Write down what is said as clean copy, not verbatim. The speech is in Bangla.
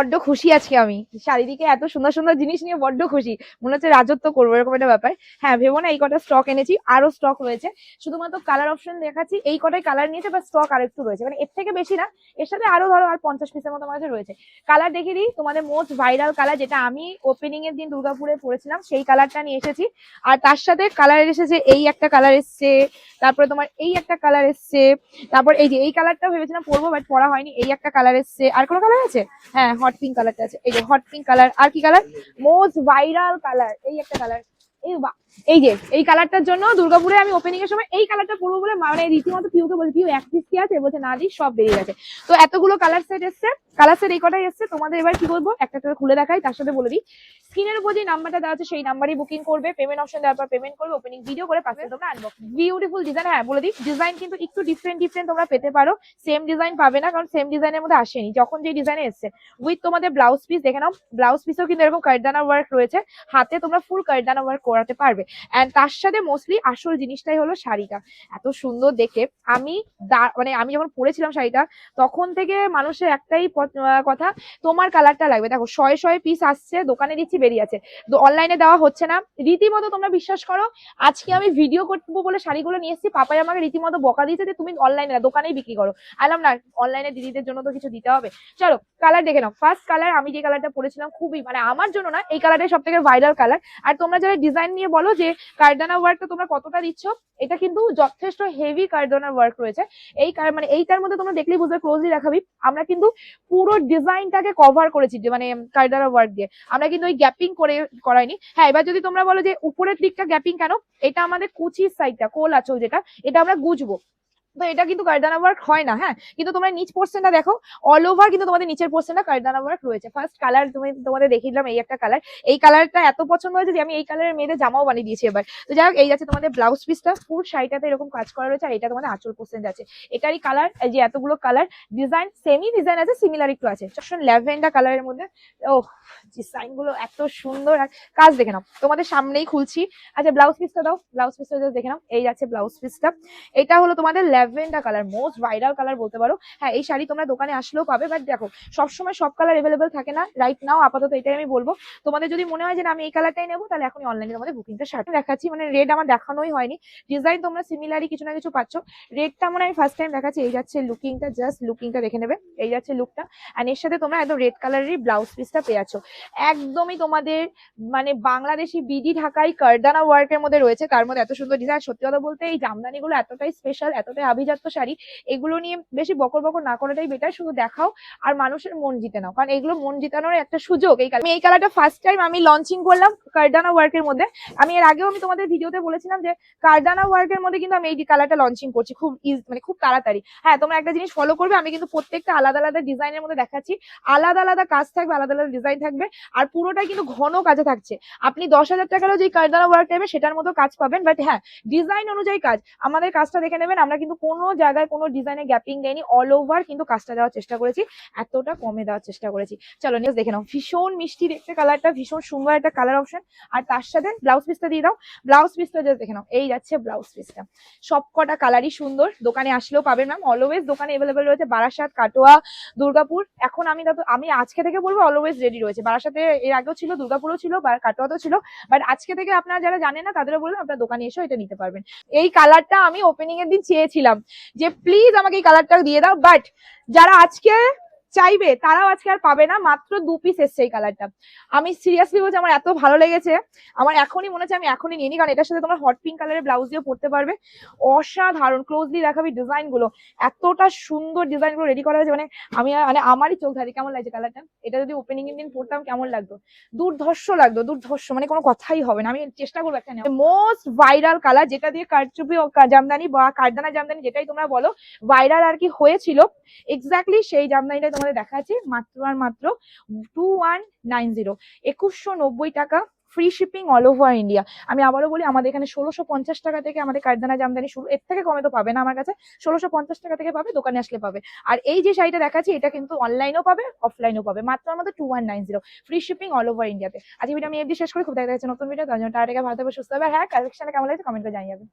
বড্ড খুশি আজকে আমি, চারিদিকে এত সুন্দর সুন্দর জিনিস নিয়ে বড্ড খুশি, মনে হচ্ছে রাজত্ব করবো এরকম একটা ব্যাপার। হ্যাঁ ভেবো না, এই কটা স্টক এনেছি, আরো স্টক রয়েছে। শুধুমাত্র কালার অপশন দেখাচ্ছি, এই কটাই কালার নিয়েছে বা স্টক আর একটু রয়েছে, মানে এর থেকে বেশি না। এর সাথে আরো ধরো আর 50 পিসের মতো আমার কাছে রয়েছে। কালার দেখিয়ে দিই তোমাদের, মোস্ট ভাইরাল কালার যেটা আমি ওপেনিং এর দিন দুর্গাপুরে পরেছিলাম সেই কালারটা নিয়ে এসেছি। আর তার সাথে কালার এসেছে, এই একটা কালার এসছে, তারপরে তোমার এই একটা কালার এসছে, তারপর এই যে এই কালারটা ভেবেছিলাম পরবো বাট পরা হয়নি, এই একটা কালার এসছে। আর কোনো কালার আছে? হ্যাঁ হট পিঙ্ক কালারটা আছে, এই যে হট পিঙ্ক কালার। আর কি কালার? মোস্ট ভাইরাল কালার, এই একটা কালার। এই যে এই কালারটার জন্য দুর্গাপুরে আমি ওপেনিং এর সময় এই কালারটা পরবো বলে মানে রীতিমতো পিউকে বলছি, পিউ এক পিস কি আছে, বলছে না দি সব বেরিয়ে গেছে। তো এতগুলো কালার সেট এসছে, কালার সেট এই কটাই এসছে। তোমাদের এবার কি করবো, একটা একটা খুলে দেখাই, তার সাথে বলে দিই স্ক্রিনের উপর যে নাম্বারটা দেওয়া আছে সেই নাম্বারই বুকিং করবে, পেমেন্ট অপশন দেওয়ার পর পেমেন্ট করবে, ওপেনিং ভিডিও করে পাঠিয়ে তোমরা আনবক্সিং। বিউটিফুল ডিজাইন, হ্যাঁ বলে দিই ডিজাইন কিন্তু একটু ডিফারেন্ট ডিফারেন্ট তোমরা পেতে পারো, সেম ডিজাইন পাবে না, কারণ সেম ডিজাইনের মধ্যে আসেনি যখন যে ডিজাইনে এসছে। উইথ তোমাদের ব্লাউজ পিস দেখে নাও, ব্লাউজ পিসেও কিন্তু এরকম কারদানা ওয়ার্ক রয়েছে, হাতে তোমরা ফুল কারদানা ওয়ার্ক করাতে পারবে। এন্ড তার সাথে মোস্টলি আসল জিনিসটাই হলো শাড়িটা এত সুন্দর দেখে। আমি মানে আমি যখন পরেছিলাম শাড়িটা তখন থেকে মানুষের একটাই কথা, তোমার কালারটা লাগবে। দেখো শয়ে শয়ে পিস আসছে, দোকানে দিচ্ছি বেরিয়ে আছে, অনলাইনে দেওয়া হচ্ছে না। রীতিমতো তোমরা বিশ্বাস করো, আজকে আমি ভিডিও করবো বলে শাড়িগুলো নিয়ে এসেছি, পাপাই আমাকে রীতিমতো বকা দিয়েছে যে তুমি অনলাইনে না দোকানেই বিক্রি করো। আলাম না, অনলাইনে দিদিদের জন্য তো কিছু দিতে হবে। চলো কালার দেখে নাও। ফার্স্ট কালার আমি যে কালারটা পরেছিলাম, খুবই মানে আমার জন্য না, এই কালারটাই সব থেকে ভাইরাল কালার। আর তোমরা যারা ডিজাইন নিয়ে বলো যে কারদানা ওয়ার্কটা তোমরা কতটা দিচ্ছ, এটা কিন্তু যথেষ্ট হেভি কারদানা ওয়ার্ক রয়েছে। এই মানে এইটার মধ্যে তোমরা দেখলেই বুঝবে, ক্লোজলি দেখাবি, আমরা কিন্তু পুরো ডিজাইনটাকে কভার করেছি মানে কারদানা ওয়ার্ক দিয়ে, আমরা কিন্তু ওই গ্যাপিং করে করাইনি। হ্যাঁ এবার যদি তোমরা বলো যে উপরের দিকটা গ্যাপিং কেন, এটা আমাদের কুচির সাইডটা, কোল আঁচল যেটা, এটা আমরা গুজবো, তো এটা কিন্তু কারদানা ওয়ার্ক হয় না। হ্যাঁ কিন্তু তোমরা নিচ পোর্শনটা দেখো, অল ওভার কিন্তু তোমাদের নিচের পোর্শনটা কারদানা ওয়ার্ক রয়েছে। ফার্স্ট কালার তোমাদের দেখিয়ে দিলাম, এই একটা কালার, এই কালারটা এত পছন্দ হয়েছে যে আমি এই কালারের মেয়েদের জামাও বানিয়ে দিয়েছি এবার। তো যাই হোক, এই যাচ্ছে তোমাদের ব্লাউজ পিসটা, ফুল শাড়িটাতে এরকম কাজ করা রয়েছে, আর এটা তোমাদের আঁচল পোর্শন যাচ্ছে। এটারই কালার, এই যে এতগুলো কালার, ডিজাইন সেমি ডিজাইন আছে, সিমিলার একটু আছে, ল্যাভেন্ডার কালারের মধ্যে। ও ডিজাইন গুলো এত সুন্দর, আর কাজ দেখে নাও, তোমাদের সামনেই খুলছি। আচ্ছা ব্লাউজ পিসটা দাও, ব্লাউজ পিসটা দেখে নাও, এই যাচ্ছে ব্লাউজ পিসটা। এটা হলো তোমাদের lavender colour, most viral colour বলতে পারো। হ্যাঁ এই শাড়ি তোমরা দোকানে আসলেও পাবে, বাট দেখো সবসময় সব কালার এভেলেবেল থাকে না, রাইট নাও আপাতত এটাই আমি বলবো। তোমাদের যদি মনে হয় যে আমি এই কালারটাই নেবো, তাহলে এখনই অনলাইনে তোমাদের বুকিংটা স্টার্ট দেখাচ্ছি। মানে রেড আমার দেখানোই হয়নি, ডিজাইন তোমরা সিমিলারই কিছু না কিছু পাচ্ছ। রেডটা মনে আমি ফার্স্ট টাইম দেখাচ্ছি। এই যাচ্ছে লুকিংটা, জাস্ট লুকিংটা দেখে নেবে, এই যাচ্ছে লুকটা। আর এর সাথে তোমরা একদম রেড কালারেরই ব্লাউজ পিসটা পেয়ে যাচ্ছ। একদমই তোমাদের মানে বাংলাদেশি বিডি ঢাকাই কারদানা ওয়ার্কের মধ্যে রয়েছে, তার মধ্যে এত সুন্দর ডিজাইন। সত্যি কথা বলতে এই জামদানিগুলো এতটাই স্পেশাল, এতটাই আভিজাত্য শাড়ি, এগুলো নিয়ে বেশি বকর বকর না করাটাই বেটার, শুধু দেখাও আর মানুষের মন জিতে নাও, কারণ এগুলো মন জিতানোর একটা সুযোগ। এই কালারটা ফার্স্ট টাইম আমি লঞ্চিং করলাম কারদানা ওয়ার্কের মধ্যে। আমি এর আগেও আমি তোমাদের ভিডিওতে বলেছিলাম যে কারদানা ওয়ার্কের মধ্যে কিন্তু আমি এই কালারটা লঞ্চিং করছি খুব মানে খুব তাড়াতাড়ি। হ্যাঁ তোমরা একটা জিনিস ফলো করবে, আমি কিন্তু প্রত্যেকটা আলাদা আলাদা ডিজাইনের মধ্যে দেখাচ্ছি, আলাদা আলাদা কাজ থাকবে, আলাদা আলাদা ডিজাইন থাকবে, আর পুরোটাই কিন্তু ঘন কাজে থাকছে। আপনি 10,000 টাকারও যে কারদানা ওয়ার্ক নেবে সেটার মতো কাজ পাবেন, বাট হ্যাঁ ডিজাইন অনুযায়ী কাজ। আমাদের কাজটা দেখে নেবেন, আমরা কিন্তু কোনো জায়গায় কোনো ডিজাইনে গ্যাপিং দেয়নি, অল ওভার কিন্তু কাজটা দেওয়ার চেষ্টা করেছি, এতটা কমে দেওয়ার চেষ্টা করেছি। চলো নেক্সট দেখে নাও, ভীষণ মিষ্টি দেখতে কালারটা, ভীষণ সুন্দর একটা কালার অপশন। আর তার সাথে ব্লাউজ পিসটা দিয়ে দাও, ব্লাউজ পিসটা জাস্ট দেখে নাও, এই যাচ্ছে ব্লাউজ পিসটা। সব কটা কালারই সুন্দর, দোকানে আসলেও পাবেন ম্যাম, অলওয়েজ দোকানে এভেলেবেল রয়েছে, বারাসাত, কাটোয়া, দুর্গাপুর। এখন আমি আজকে থেকে বলবো অলওয়েজ রেডি রয়েছে। বারাসাতে এর আগেও ছিল, দুর্গাপুরও ছিল, কাটোয়াতেও ছিল, বাট আজকে থেকে আপনারা যারা জানেন না তাদেরও বলবেন আপনার দোকানে এসেও এটা নিতে পারবেন। এই কালারটা আমি ওপেনিং এর দিন চেয়েছিলাম যে প্লিজ আমাকে এই কালারটা দিয়ে দাও, বাট যারা আজকে চাইবে তারাও আজকে আর পাবে না, মাত্র 2 পিস এসছে এই কালারটা। আমি সিরিয়াসলি বলছি, আমার এত ভালো লেগেছে, আমার এখনই মনে হচ্ছে আমি এখনই নিয়ে নিই, কারণ এটার সাথে তোমার হট পিঙ্ক কালারের ব্লাউজ দিয়ে পড়তে পারবে। অসাধারণ, ক্লোজলি দেখাবি ডিজাইন গুলো, এতটা সুন্দর ডিজাইন গুলো রেডি করা হয়েছে, মানে আমি মানে আমারই চোখ ধারি। কেমন লাগছে কালারটা? এটা যদি ওপেনিং এর দিন পড়তাম কেমন লাগতো? দুর্ধর্ষ লাগতো, দুর্ধর্ষ, মানে কোনো কথাই হবে না। আমি চেষ্টা করবো একটা নেওয়া। মোস্ট ভাইরাল কালার, যেটা দিয়ে কারচুপি জামদানি বা কারদানা জামদানি যেটাই তোমরা বলো ভাইরাল আর কি হয়েছিল, এক্স্যাক্টলি সেই জামদানিটাই তোমাদের দেখাচ্ছি, মাত্র আর মাত্র 2190, 2190 টাকা, free shipping all over India. আমি আবারও বলি, আমাদের এখানে 1650 টাকা থেকে আমাদের কারদানা জামদানি শুরু, এর থেকে কমে তো পাবে না আমার কাছে। 1650 টাকা থেকে পাবে, দোকানে আসলে পাবে। আর এই যে শাড়িটা দেখাচ্ছি, এটা কিন্তু অনলাইনেও পাবে, অফলাইনেও পাবে, মাত্র আমাদের 2190, ফ্রি শিপিং অল ওভার ইন্ডিয়াতে। আজকে ভিডিও আমি এফডি শেষ করি, খুব দেখা যাচ্ছে নতুন ভিডিও, তার জন্য টাটা, ভালো থাকবে, সুস্থ হবে। হ্যাঁ কালেকশনটা কেমন লাগছে কমেন্ট করে জানিয়ে যাবে।